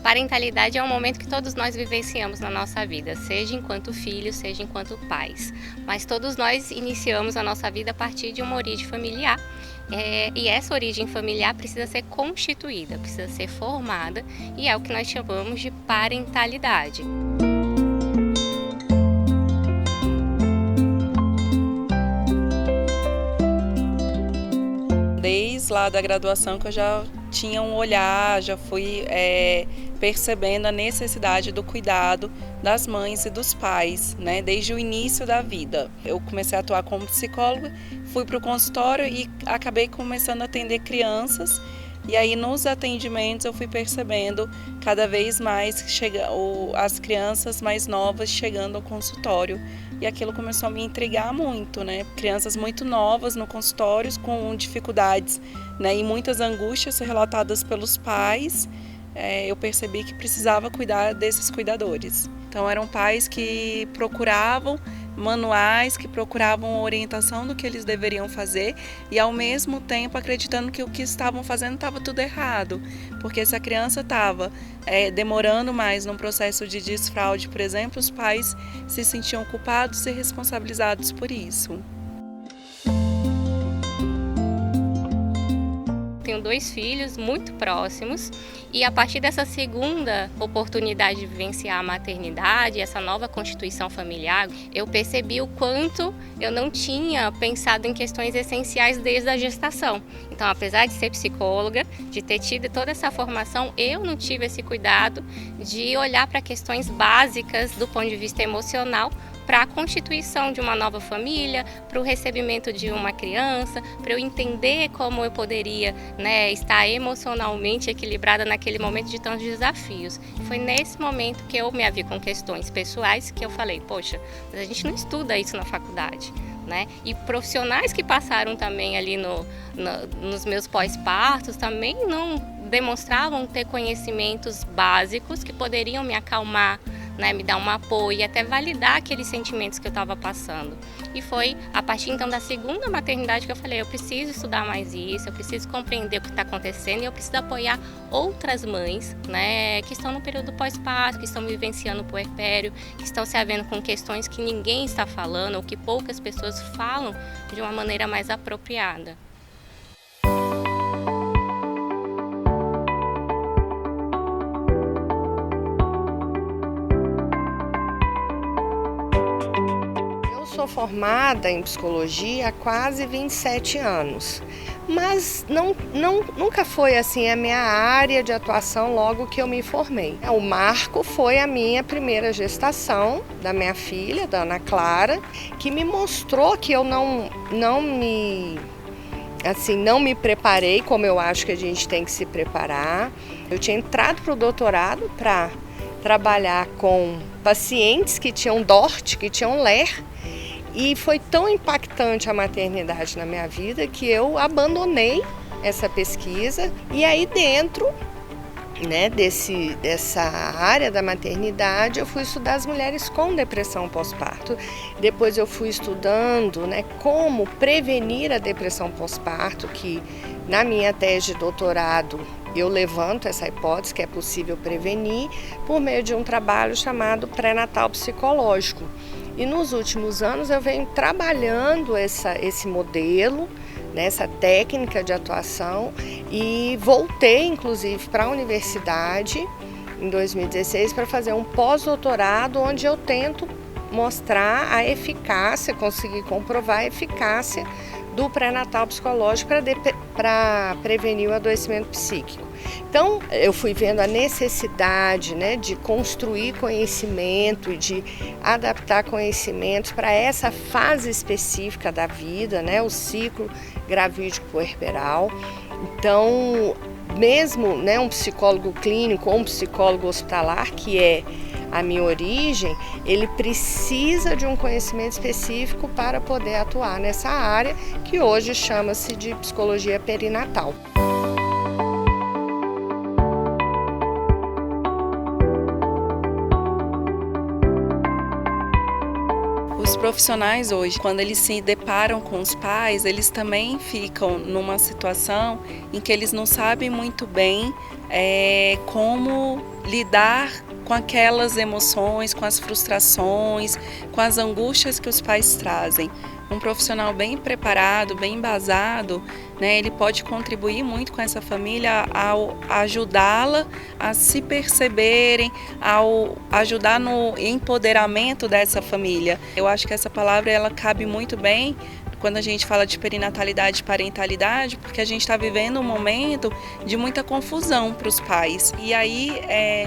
Parentalidade é um momento que todos nós vivenciamos na nossa vida, seja enquanto filhos, seja enquanto pais. Mas todos nós iniciamos a nossa vida a partir de uma origem familiar. E essa origem familiar precisa ser constituída, precisa ser formada, e é o que nós chamamos de parentalidade. Desde lá da graduação que eu já tinha um olhar, já fui percebendo a necessidade do cuidado das mães e dos pais, né? Desde o início da vida. Eu comecei a atuar como psicóloga, fui para o consultório e acabei começando a atender crianças. E aí nos atendimentos eu fui percebendo cada vez mais as crianças mais novas chegando ao consultório. E aquilo começou a me intrigar muito, né? Crianças muito novas no consultório com dificuldades, né? E muitas angústias relatadas pelos pais. Eu percebi que precisava cuidar desses cuidadores. Então eram pais que procuravam manuais, que procuravam orientação do que eles deveriam fazer e ao mesmo tempo acreditando que o que estavam fazendo estava tudo errado, porque se a criança estava demorando mais num processo de desfraude, por exemplo, os pais se sentiam culpados e responsabilizados por isso. Tenho 2 filhos muito próximos e a partir dessa segunda oportunidade de vivenciar a maternidade, essa nova constituição familiar, eu percebi o quanto eu não tinha pensado em questões essenciais desde a gestação. Então, apesar de ser psicóloga, de ter tido toda essa formação, eu não tive esse cuidado de olhar para questões básicas do ponto de vista emocional, para a constituição de uma nova família, para o recebimento de uma criança, para eu entender como eu poderia, estar emocionalmente equilibrada naquele momento de tantos desafios. Foi nesse momento que eu me vi com questões pessoais que eu falei, poxa, mas a gente não estuda isso na faculdade. E profissionais que passaram também ali nos meus pós-partos também não demonstravam ter conhecimentos básicos que poderiam me acalmar, me dar um apoio e até validar aqueles sentimentos que eu estava passando. E foi a partir então da segunda maternidade que eu falei, eu preciso estudar mais isso, eu preciso compreender o que está acontecendo e eu preciso apoiar outras mães, que estão no período pós-parto, que estão vivenciando o puerpério, que estão se havendo com questões que ninguém está falando ou que poucas pessoas falam de uma maneira mais apropriada. Sou formada em psicologia há quase 27 anos, mas nunca foi assim a minha área de atuação logo que eu me formei. O marco foi a minha primeira gestação da minha filha, da Ana Clara, que me mostrou que eu não me preparei como eu acho que a gente tem que se preparar. Eu tinha entrado para o doutorado para trabalhar com pacientes que tinham DORT, que tinham LER, e foi tão impactante a maternidade na minha vida que eu abandonei essa pesquisa e aí dentro dessa área da maternidade eu fui estudar as mulheres com depressão pós-parto. Depois eu fui estudando como prevenir a depressão pós-parto, que na minha tese de doutorado eu levanto essa hipótese que é possível prevenir por meio de um trabalho chamado pré-natal psicológico. E nos últimos anos eu venho trabalhando esse modelo, essa técnica de atuação e voltei inclusive para a universidade em 2016 para fazer um pós-doutorado onde eu tento mostrar a eficácia, conseguir comprovar a eficácia do pré-natal psicológico para prevenir o adoecimento psíquico. Então, eu fui vendo a necessidade de construir conhecimento e de adaptar conhecimentos para essa fase específica da vida, o ciclo gravídico puerperal. Então, mesmo um psicólogo clínico ou um psicólogo hospitalar, que é a minha origem, ele precisa de um conhecimento específico para poder atuar nessa área, que hoje chama-se de psicologia perinatal. Os profissionais hoje, quando eles se deparam com os pais, eles também ficam numa situação em que eles não sabem muito bem como lidar com aquelas emoções, com as frustrações, com as angústias que os pais trazem. Um profissional bem preparado, bem embasado, né, ele pode contribuir muito com essa família ao ajudá-la a se perceberem, ao ajudar no empoderamento dessa família. Eu acho que essa palavra ela cabe muito bem quando a gente fala de perinatalidade e parentalidade, porque a gente está vivendo um momento de muita confusão para os pais. E aí,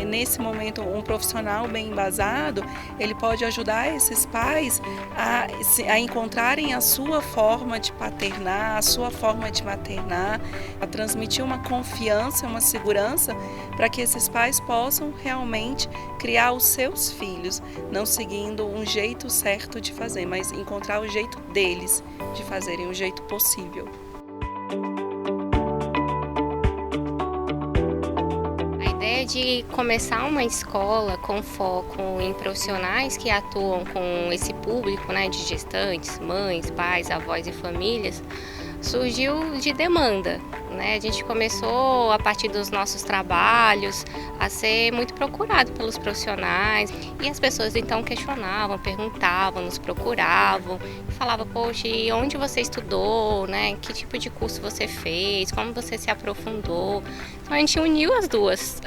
nesse momento, um profissional bem embasado, ele pode ajudar esses pais a encontrarem a sua forma de paternar, a sua forma de maternar, a transmitir uma confiança, uma segurança, para que esses pais possam realmente criar os seus filhos, não seguindo um jeito certo de fazer, mas encontrar o jeito deles de fazerem o jeito possível. A ideia de começar uma escola com foco em profissionais que atuam com esse público, né, de gestantes, mães, pais, avós e famílias, surgiu de demanda, né? A gente começou, a partir dos nossos trabalhos, a ser muito procurado pelos profissionais e as pessoas então questionavam, perguntavam, nos procuravam, falavam, poxa, e onde você estudou, né? Que tipo de curso você fez, como você se aprofundou? Então a gente uniu as duas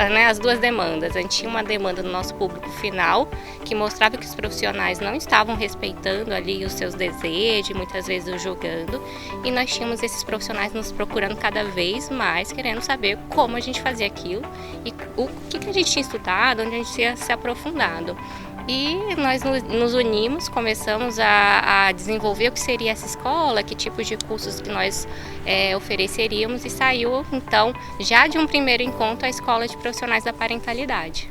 demandas. A gente tinha uma demanda do nosso público final, que mostrava que os profissionais não estavam respeitando ali os seus desejos, muitas vezes os julgando, e nós tínhamos esses profissionais nos procurando cada vez mais, querendo saber como a gente fazia aquilo e o que a gente tinha estudado, onde a gente tinha se aprofundado. E nós nos unimos, começamos a desenvolver o que seria essa escola, que tipos de cursos que nós ofereceríamos, e saiu, então, já de um primeiro encontro, a Escola de Profissionais da Parentalidade.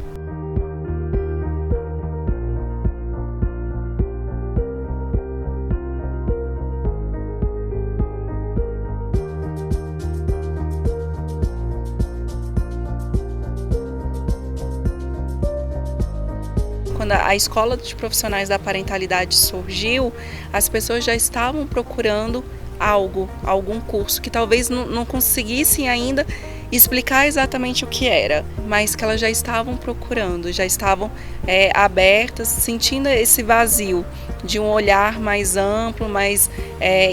Quando a Escola de Profissionais da Parentalidade surgiu, as pessoas já estavam procurando algum curso que talvez não conseguissem ainda explicar exatamente o que era, mas que elas já estavam procurando, já estavam abertas, sentindo esse vazio de um olhar mais amplo, mais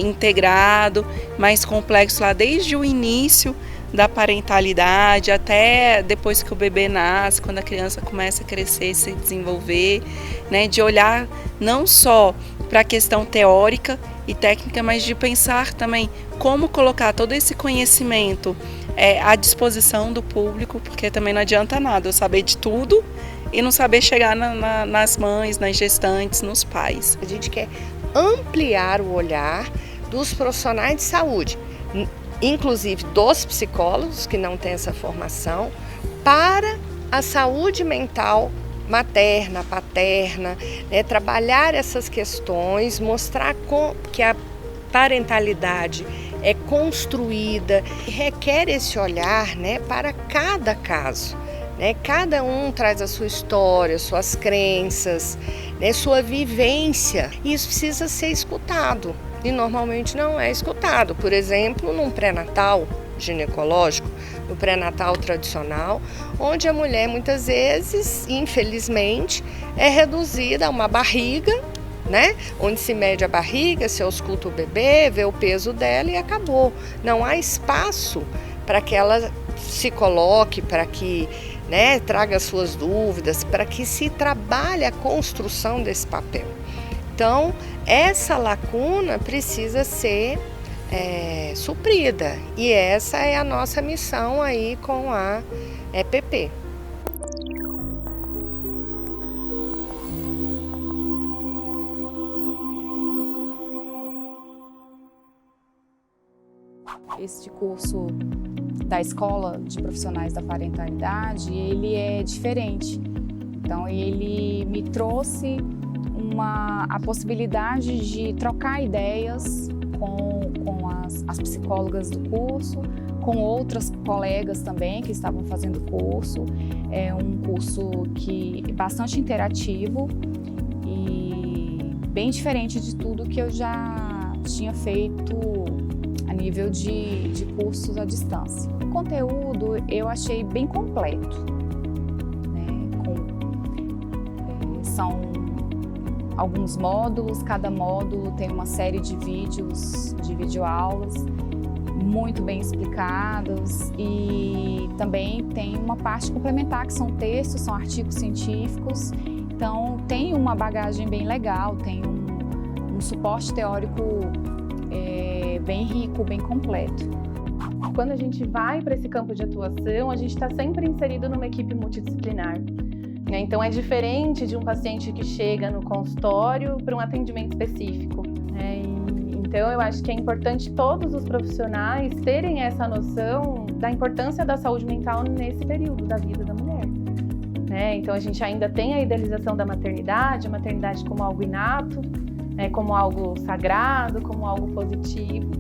integrado, mais complexo lá desde o início da parentalidade até depois que o bebê nasce, quando a criança começa a crescer, se desenvolver, né, de olhar não só para a questão teórica e técnica, mas de pensar também como colocar todo esse conhecimento à disposição do público, porque também não adianta nada eu saber de tudo e não saber chegar nas mães, nas gestantes, nos pais. A gente quer ampliar o olhar dos profissionais de saúde, inclusive dos psicólogos que não têm essa formação, para a saúde mental materna, paterna, né? Trabalhar essas questões, mostrar que a parentalidade é construída e requer esse olhar, né, para cada caso. Né? Cada um traz a sua história, suas crenças, né, sua vivência, e isso precisa ser escutado. E normalmente não é escutado. Por exemplo, num pré-natal ginecológico, no pré-natal tradicional, onde a mulher muitas vezes, infelizmente, é reduzida a uma barriga, né? Onde se mede a barriga, se ausculta o bebê, vê o peso dela e acabou. Não há espaço para que ela se coloque, para que, né, traga suas dúvidas, para que se trabalhe a construção desse papel. Então, essa lacuna precisa ser suprida, e essa é a nossa missão aí com a EPP. Este curso da Escola de Profissionais da Parentalidade, ele é diferente. Então, ele me trouxe a possibilidade de trocar ideias com as psicólogas do curso, com outras colegas também que estavam fazendo o curso. É um curso que é bastante interativo e bem diferente de tudo que eu já tinha feito a nível de cursos à distância. O conteúdo eu achei bem completo, né? São alguns módulos, cada módulo tem uma série de vídeos, de videoaulas, muito bem explicados, e também tem uma parte complementar que são textos, são artigos científicos, então tem uma bagagem bem legal, tem um suporte teórico bem rico, bem completo. Quando a gente vai para esse campo de atuação, a gente está sempre inserido numa equipe multidisciplinar. Então é diferente de um paciente que chega no consultório para um atendimento específico. Então eu acho que é importante todos os profissionais terem essa noção da importância da saúde mental nesse período da vida da mulher. Então a gente ainda tem a idealização da maternidade, a maternidade como algo inato, como algo sagrado, como algo positivo.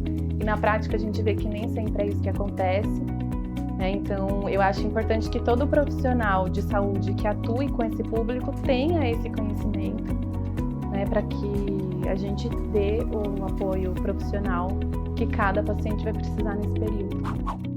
E na prática a gente vê que nem sempre é isso que acontece. Então, eu acho importante que todo profissional de saúde que atue com esse público tenha esse conhecimento, para que a gente dê o apoio profissional que cada paciente vai precisar nesse período.